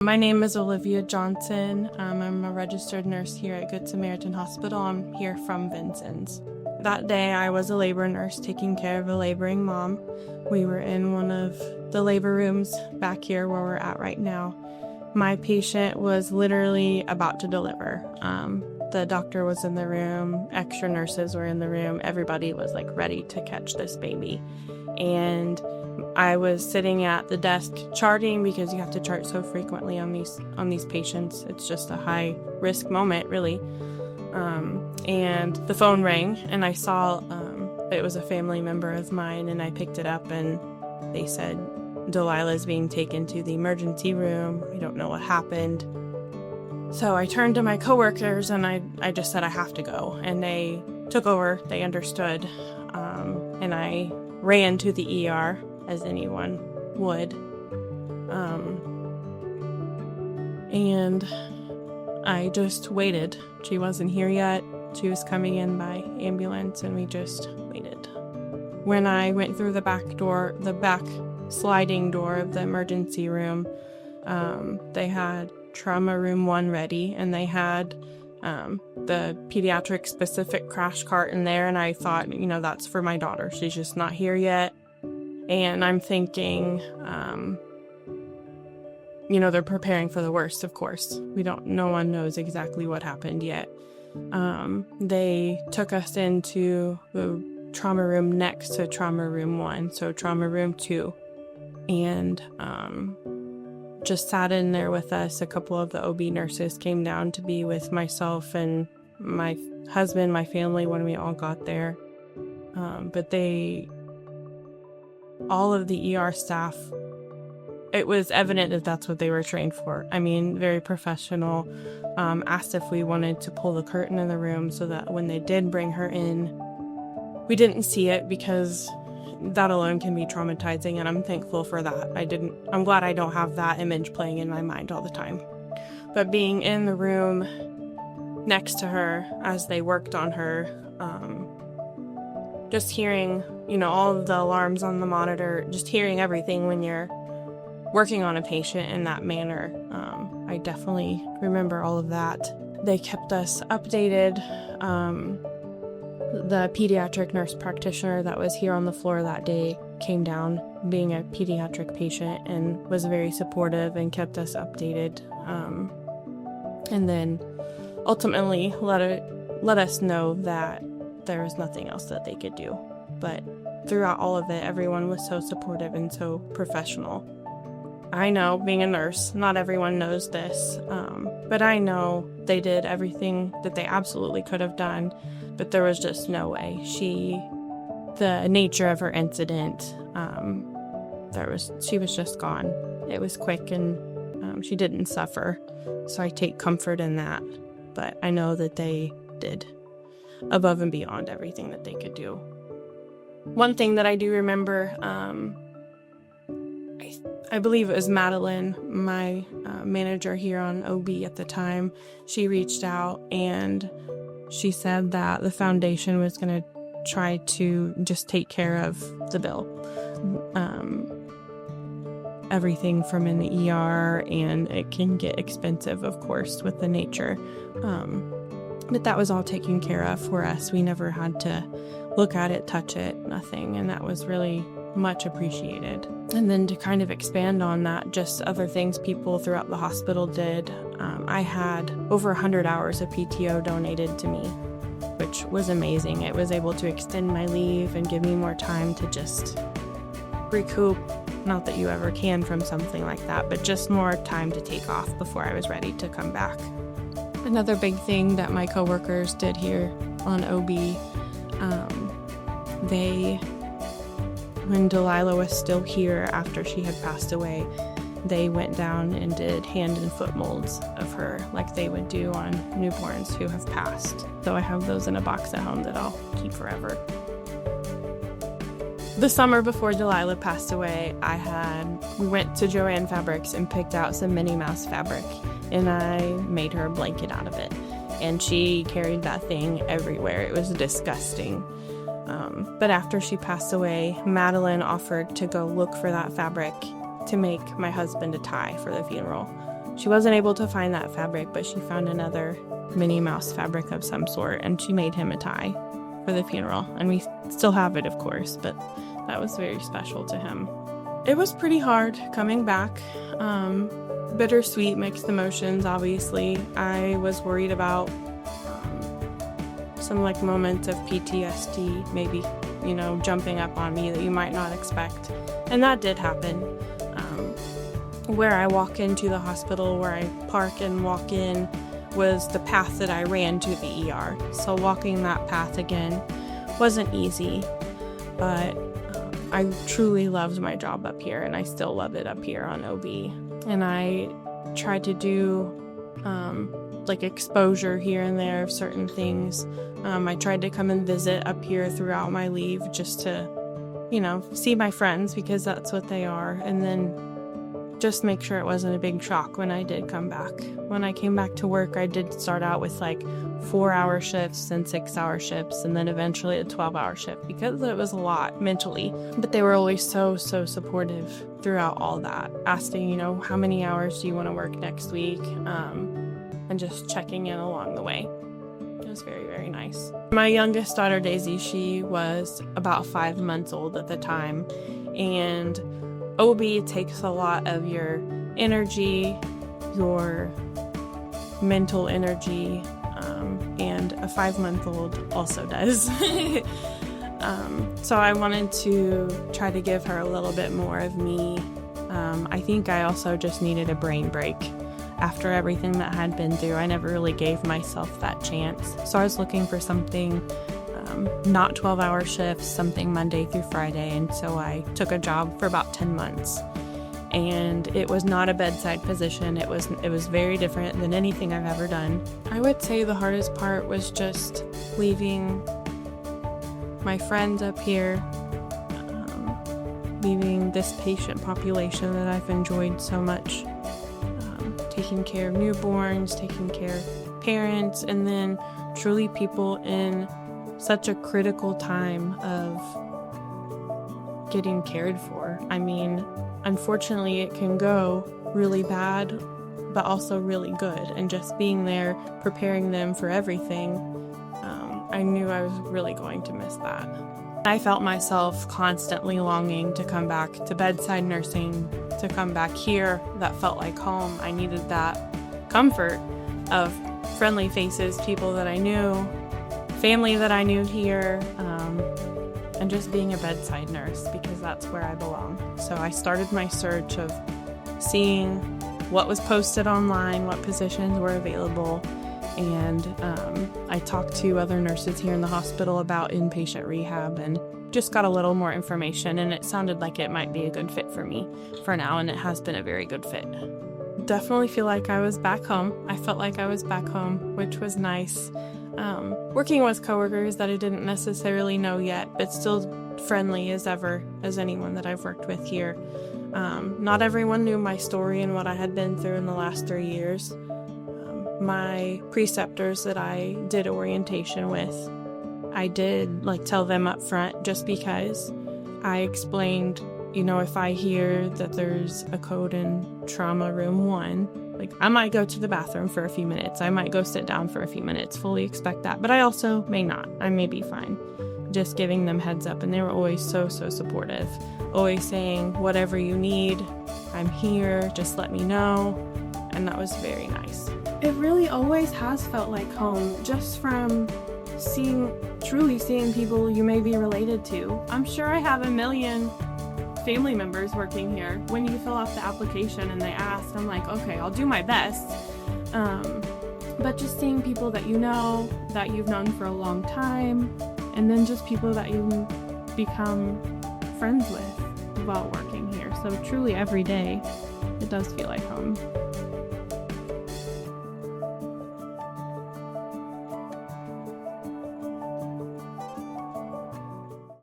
My name is Olivia Johnson. I'm a registered nurse here at Good Samaritan Hospital. I'm here from Vincennes. That day I was a labor nurse taking care of a laboring mom. We were in one of the labor rooms back here where we're at right now. My patient was literally about to deliver. The doctor was in the room, extra nurses were in the room, everybody was ready to catch this baby. And I was sitting at the desk charting because you have to chart so frequently on these patients. It's just a high risk moment, really. And the phone rang, and I saw it was a family member of mine, and I picked it up, and they said, Delilah's being taken to the emergency room. We don't know what happened. So I turned to my coworkers, and I just said, I have to go. And they took over. They understood. And I ran to the ER, as anyone would. And I just waited. She wasn't here yet. She was coming in by ambulance, and we just waited. When I went through the back door, the back sliding door of the emergency room, they had trauma room 1 ready, and they had the pediatric specific crash cart in there, and I thought, that's for my daughter. She's just not here yet. And I'm thinking, they're preparing for the worst, of course. No one knows exactly what happened yet. They took us into the trauma room next to trauma room 1, so trauma room 2. And just sat in there with us. A couple of the OB nurses came down to be with myself and my husband, my family, when we all got there. But all of the ER staff, it was evident that that's what they were trained for. I mean, very professional. Asked if we wanted to pull the curtain in the room so that when they did bring her in, we didn't see it, because that alone can be traumatizing, and I'm thankful for that. I'm glad I don't have that image playing in my mind all the time. But being in the room next to her as they worked on her, just hearing, all of the alarms on the monitor, just hearing everything when you're working on a patient in that manner, I definitely remember all of that. They kept us updated. The pediatric nurse practitioner that was here on the floor that day came down, being a pediatric patient, and was very supportive and kept us updated. And then ultimately let us know that there was nothing else that they could do. But throughout all of it, everyone was so supportive and so professional. I know, being a nurse, not everyone knows this, but I know they did everything that they absolutely could have done, but there was just no way. The nature of her incident, she was just gone. It was quick, and she didn't suffer, so I take comfort in that. But I know that they did above and beyond everything that they could do. One thing that I do remember, I believe it was Madeline, my manager here on OB at the time. She reached out and she said that the foundation was going to try to just take care of the bill. Everything from in the ER, and it can get expensive, of course, with the nature. But that was all taken care of for us. We never had to look at it, touch it, nothing. And that was really much appreciated. And then to kind of expand on that, just other things people throughout the hospital did. I had over 100 hours of PTO donated to me, which was amazing. It was able to extend my leave and give me more time to just recoup. Not that you ever can from something like that, but just more time to take off before I was ready to come back. Another big thing that my coworkers did here on OB, when Delilah was still here after she had passed away, they went down and did hand and foot molds of her like they would do on newborns who have passed. So I have those in a box at home that I'll keep forever. The summer before Delilah passed away, we went to Joann Fabrics and picked out some Minnie Mouse fabric, and I made her a blanket out of it. And she carried that thing everywhere. It was disgusting. But after she passed away, Madeline offered to go look for that fabric to make my husband a tie for the funeral. She wasn't able to find that fabric, but she found another Minnie Mouse fabric of some sort, and she made him a tie for the funeral. And we still have it, of course, but that was very special to him. It was pretty hard coming back. Bittersweet, mixed emotions, obviously. I was worried about some like moments of PTSD, maybe, jumping up on me that you might not expect. And that did happen. Where I walk into the hospital, where I park and walk in, was the path that I ran to the ER. So walking that path again wasn't easy, but I truly loved my job up here, and I still love it up here on OB. And I tried to do like exposure here and there of certain things. I tried to come and visit up here throughout my leave just to, see my friends, because that's what they are. And then just make sure it wasn't a big shock when I did come back. When I came back to work, I did start out with like 4-hour shifts and 6-hour shifts, and then eventually a 12-hour shift, because it was a lot mentally. But they were always so supportive throughout all that, asking, how many hours do you want to work next week, and just checking in along the way. It was very, very nice. My youngest daughter, Daisy, she was about 5 months old at the time, and OB takes a lot of your energy, your mental energy, and a 5-month-old also does. So I wanted to try to give her a little bit more of me. I think I also just needed a brain break. After everything that had been through, I never really gave myself that chance. So I was looking for something not 12-hour shifts, something Monday through Friday, and so I took a job for about 10 months. And it was not a bedside position. It was very different than anything I've ever done. I would say the hardest part was just leaving my friends up here, leaving this patient population that I've enjoyed so much, taking care of newborns, taking care of parents, and then truly people in such a critical time of getting cared for. I mean, unfortunately, it can go really bad, but also really good. And just being there, preparing them for everything, I knew I was really going to miss that. I felt myself constantly longing to come back to bedside nursing, to come back here. That felt like home. I needed that comfort of friendly faces, people that I knew, family that I knew here, and just being a bedside nurse, because that's where I belong. So I started my search of seeing what was posted online, what positions were available, and I talked to other nurses here in the hospital about inpatient rehab and just got a little more information, and it sounded like it might be a good fit for me for now, and it has been a very good fit. Definitely feel like I was back home. I felt like I was back home, which was nice. Working with coworkers that I didn't necessarily know yet, but still friendly as ever as anyone that I've worked with here. Not everyone knew my story and what I had been through in the last 3 years. My preceptors that I did orientation with, I did tell them up front, just because I explained, if I hear that there's a code in trauma room 1, I might go to the bathroom for a few minutes. I might go sit down for a few minutes, fully expect that. But I also may not. I may be fine. Just giving them heads up. And they were always so supportive. Always saying, whatever you need, I'm here. Just let me know. And that was very nice. It really always has felt like home, just from truly seeing people you may be related to. I'm sure I have a million family members working here. When you fill out the application and they ask, I'm like, okay, I'll do my best. But just seeing people that that you've known for a long time, and then just people that you become friends with while working here. So truly every day, it does feel like home.